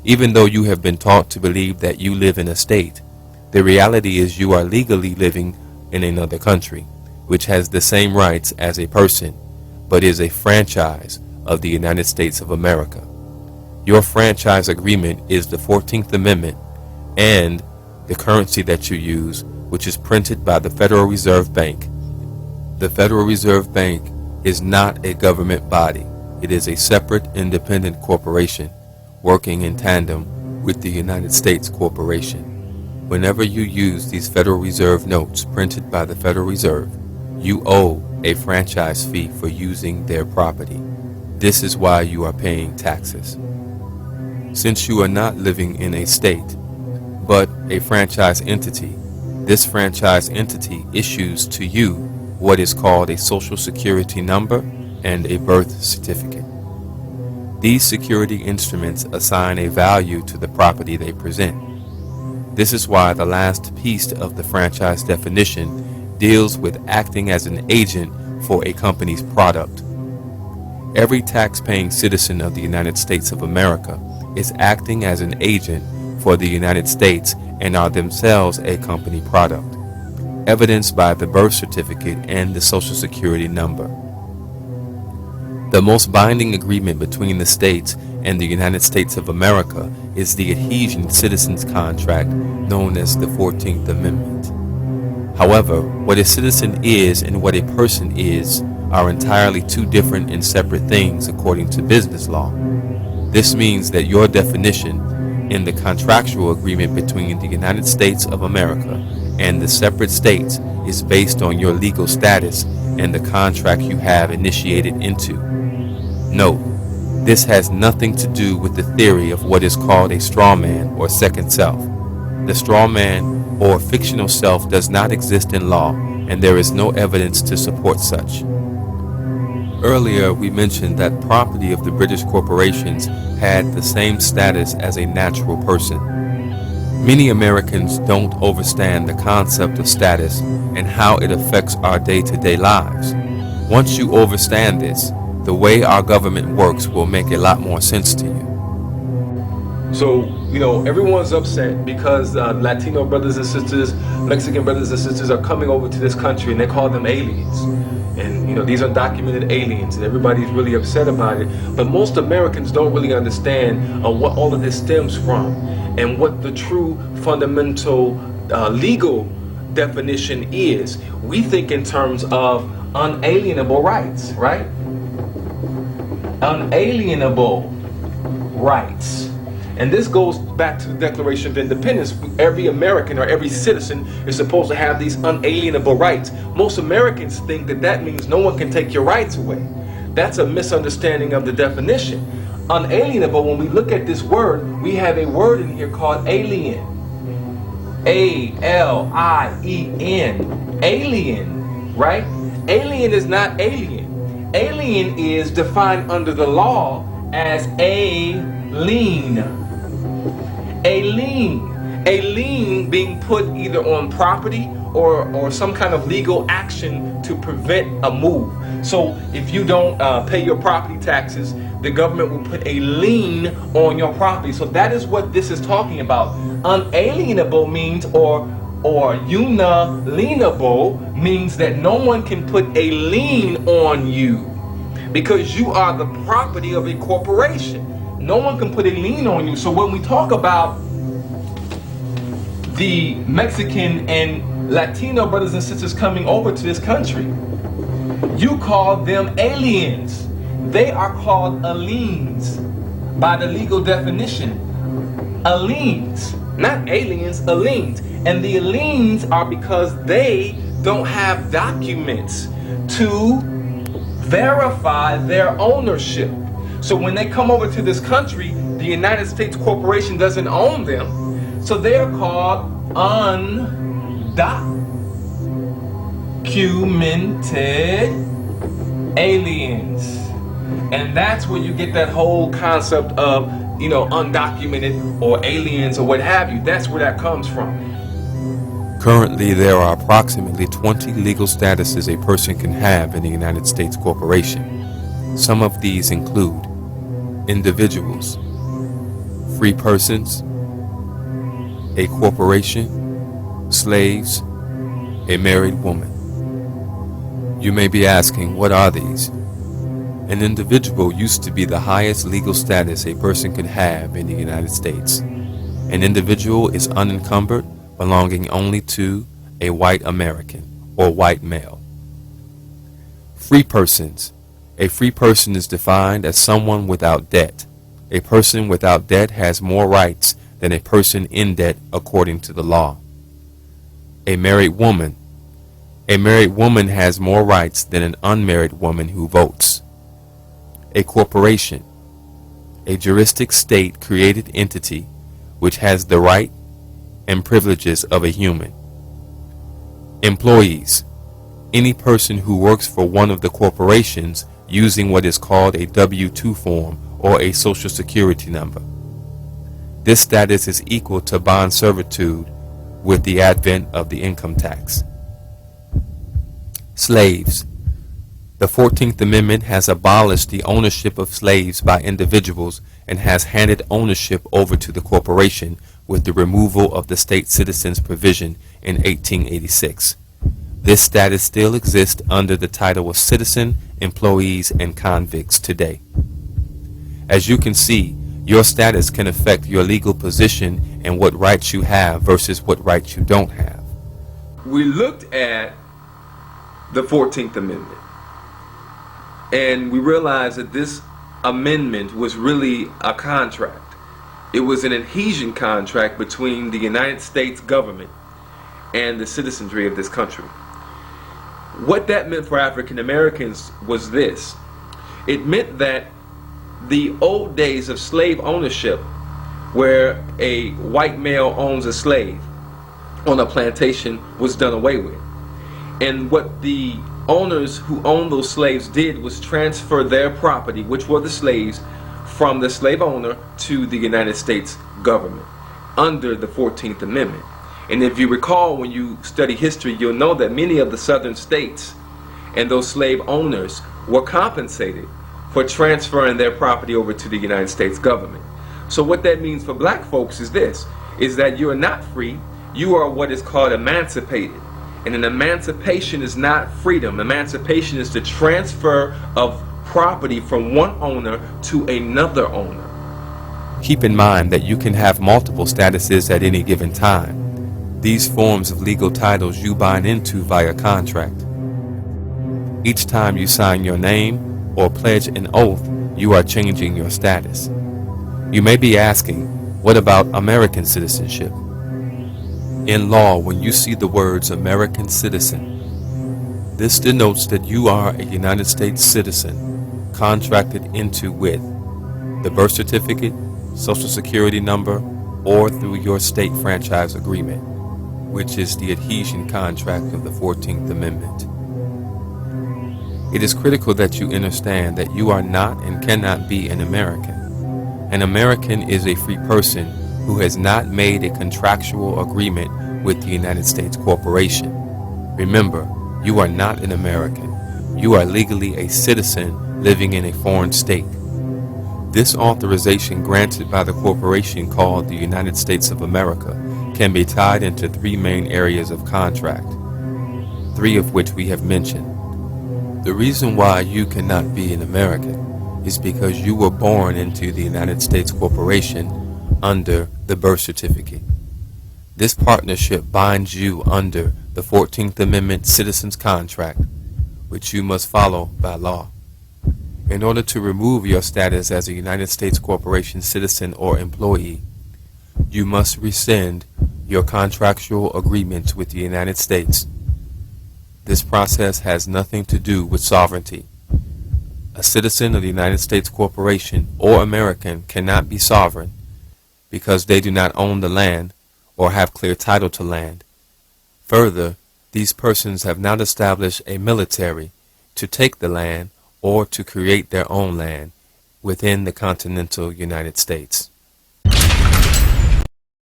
Even though you have been taught to believe that you live in a state, the reality is you are legally living in another country, which has the same rights as a person, but is a franchise of the United States of America. Your franchise agreement is the 14th Amendment and the currency that you use, which is printed by the Federal Reserve Bank. The Federal Reserve Bank is not a government body. It is a separate, independent corporation working in tandem with the United States Corporation. Whenever you use these Federal Reserve notes printed by the Federal Reserve, you owe a franchise fee for using their property. This is why you are paying taxes. Since you are not living in a state, but a franchise entity, this franchise entity issues to you what is called a Social Security number and a birth certificate. These security instruments assign a value to the property they present. This is why the last piece of the franchise definition deals with acting as an agent for a company's product. Every tax-paying citizen of the United States of America is acting as an agent for the United States and are themselves a company product, evidenced by the birth certificate and the Social Security number. The most binding agreement between the states and the United States of America is the Adhesion Citizens Contract, known as the 14th Amendment. However, what a citizen is and what a person is are entirely two different and separate things according to business law. This means that your definition in the contractual agreement between the United States of America and the separate states is based on your legal status and the contract you have initiated into. Note, this has nothing to do with the theory of what is called a straw man or second self. The straw man or fictional self does not exist in law, and there is no evidence to support such. Earlier, we mentioned that property of the British corporations had the same status as a natural person. Many Americans don't understand the concept of status and how it affects our day-to-day lives. Once you understand this, the way our government works will make a lot more sense to you. So, everyone's upset because Latino brothers and sisters, Mexican brothers and sisters are coming over to this country and they call them aliens. And, these undocumented aliens, and everybody's really upset about it. But most Americans don't really understand what all of this stems from and what the true fundamental legal definition is. We think in terms of unalienable rights, right? Unalienable rights. And this goes back to the Declaration of Independence. Every American or every citizen is supposed to have these unalienable rights. Most Americans think that that means no one can take your rights away. That's a misunderstanding of the definition. Unalienable, when we look at this word, we have a word in here called alien. A-L-I-E-N. Alien, right? Alien is not alien. Alien is defined under the law as a lien. A lien being put either on property or some kind of legal action to prevent a move. So if you don't pay your property taxes, the government will put a lien on your property. So that is what this is talking about. Unalienable means or unalienable means that no one can put a lien on you because you are the property of a corporation. No one can put a lien on you. So when we talk about the Mexican and Latino brothers and sisters coming over to this country, you call them aliens. They are called aliens by the legal definition. Aliens, not aliens, aliens. And the aliens are because they don't have documents to verify their ownership. So when they come over to this country, the United States Corporation doesn't own them. So they are called undocumented aliens. And that's where you get that whole concept of, undocumented or aliens or what have you. That's where that comes from. Currently, there are approximately 20 legal statuses a person can have in the United States Corporation. Some of these include individuals, free persons, a corporation, slaves, a married woman. You may be asking, what are these? An individual used to be the highest legal status a person could have in the United States. An individual is unencumbered, belonging only to a white American or white male. Free persons. A free person is defined as someone without debt. A person without debt has more rights than a person in debt according to the law. A married woman. A married woman has more rights than an unmarried woman who votes. A corporation. A juristic state created entity which has the right and privileges of a human. Employees. Any person who works for one of the corporations using what is called a W-2 form or a Social Security number. This status is equal to bond servitude with the advent of the income tax. Slaves. The 14th Amendment has abolished the ownership of slaves by individuals and has handed ownership over to the corporation with the removal of the state citizens provision in 1886. This status still exists under the title of citizen, employees, and convicts today. As you can see, your status can affect your legal position and what rights you have versus what rights you don't have. We looked at the 14th Amendment, and we realized that this amendment was really a contract. It was an adhesion contract between the United States government and the citizenry of this country. What that meant for African Americans was this. It meant that the old days of slave ownership, where a white male owns a slave on a plantation, was done away with. And what the owners who owned those slaves did was transfer their property, which were the slaves, from the slave owner to the United States government under the 14th Amendment. And if you recall, when you study history, you'll know that many of the southern states and those slave owners were compensated for transferring their property over to the United States government. So what that means for black folks is this, is that you are not free, you are what is called emancipated. And an emancipation is not freedom. Emancipation is the transfer of property from one owner to another owner. Keep in mind that you can have multiple statuses at any given time. These forms of legal titles you bind into via contract. Each time you sign your name or pledge an oath, you are changing your status. You may be asking, what about American citizenship? In law, when you see the words American citizen, this denotes that you are a United States citizen contracted into with the birth certificate, Social Security number, or through your state franchise agreement, which is the adhesion contract of the 14th Amendment. It is critical that you understand that you are not and cannot be an American. An American is a free person who has not made a contractual agreement with the United States corporation. Remember, you are not an American. You are legally a citizen living in a foreign state. This authorization granted by the corporation called the United States of America can be tied into three main areas of contract, three of which we have mentioned. The reason why you cannot be an American is because you were born into the United States corporation under the birth certificate. This partnership binds you under the 14th Amendment Citizens Contract, which you must follow by law. In order to remove your status as a United States corporation citizen or employee, you must rescind your contractual agreements with the United States. This process has nothing to do with sovereignty. A citizen of the United States corporation or American cannot be sovereign because they do not own the land or have clear title to land. Further, these persons have not established a military to take the land or to create their own land within the continental United States.